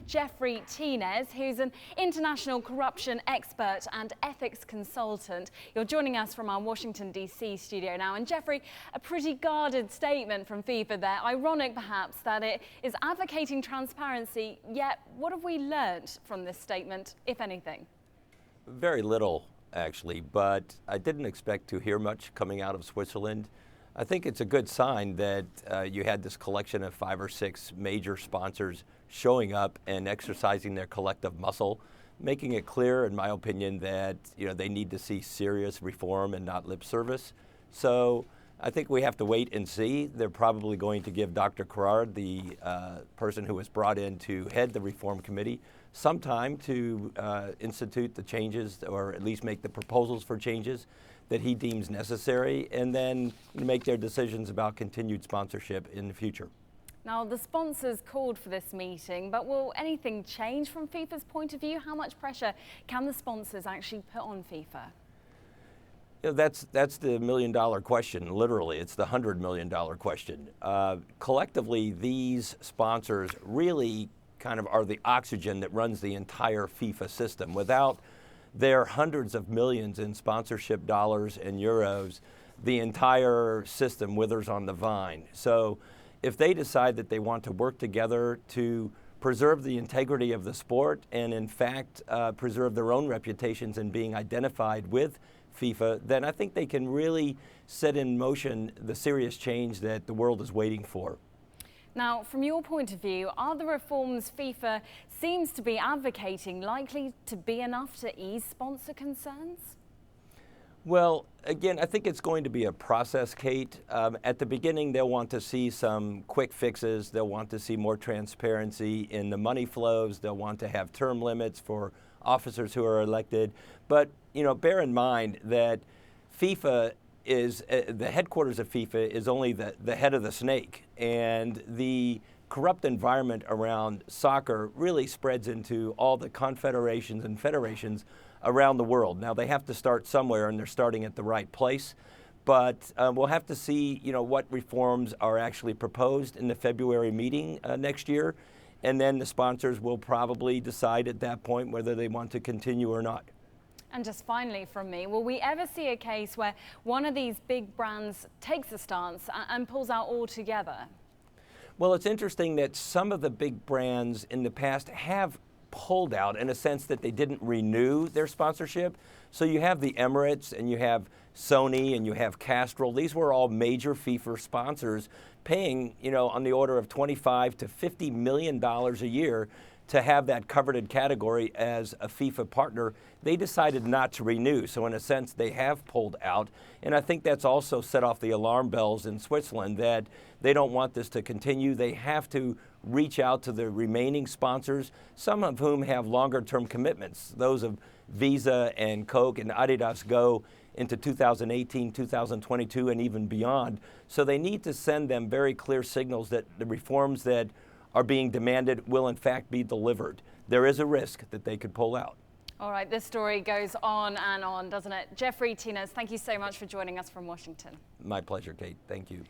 Jeffrey Tinez, who's an international corruption expert and ethics consultant. You're joining us from our Washington, D.C. studio now. And Jeffrey, a pretty guarded statement from FIFA there. Ironic, perhaps, that it is advocating transparency, yet what have we learned from this statement, if anything? Very little, actually, but I didn't expect to hear much coming out of Switzerland. I think it's a good sign that you had this collection of 5 or 6 major sponsors showing up and exercising their collective muscle, making it clear, in my opinion, that they need to see serious reform and not lip service. So I think we have to wait and see. They're probably going to give Dr. Carrard, the person who was brought in to head the reform committee, some time to institute the changes, or at least make the proposals for changes that he deems necessary, and then make their decisions about continued sponsorship in the future. Now, the sponsors called for this meeting, but will anything change from FIFA's point of view? How much pressure can the sponsors actually put on FIFA? That's the million-dollar question, literally. It's the $100 million question. Collectively, these sponsors really kind of are the oxygen that runs the entire FIFA system. Without their hundreds of millions in sponsorship dollars and euros, the entire system withers on the vine. So if they decide that they want to work together to preserve the integrity of the sport and, in fact, preserve their own reputations in being identified with FIFA, then I think they can really set in motion the serious change that the world is waiting for. Now, from your point of view, are the reforms FIFA seems to be advocating likely to be enough to ease sponsor concerns? Well, again, I think it's going to be a process, Kate. At the beginning, they'll want to see some quick fixes. They'll want to see more transparency in the money flows. They'll want to have term limits for officers who are elected. But, bear in mind that FIFA is, the headquarters of FIFA is only the head of the snake. And the corrupt environment around soccer really spreads into all the confederations and federations around the world. Now, they have to start somewhere, and they're starting at the right place. But we'll have to see, what reforms are actually proposed in the February meeting next year. And then the sponsors will probably decide at that point whether they want to continue or not. And just finally from me, will we ever see a case where one of these big brands takes a stance and pulls out altogether? Well, it's interesting that some of the big brands in the past have pulled out in a sense that they didn't renew their sponsorship. So you have the Emirates and you have Sony and you have Castrol. These were all major FIFA sponsors paying, on the order of $25 to $50 million a year to have that coveted category as a FIFA partner. They decided not to renew. So in a sense, they have pulled out. And I think that's also set off the alarm bells in Switzerland that they don't want this to continue. They have to reach out to the remaining sponsors, some of whom have longer term commitments. Those of Visa and Coke and Adidas go into 2018, 2022, and even beyond. So they need to send them very clear signals that the reforms that are being demanded will in fact be delivered. There is a risk that they could pull out. All right, this story goes on and on, doesn't it? Jeffrey Tinez, thank you so much for joining us from Washington. My pleasure, Kate. Thank you.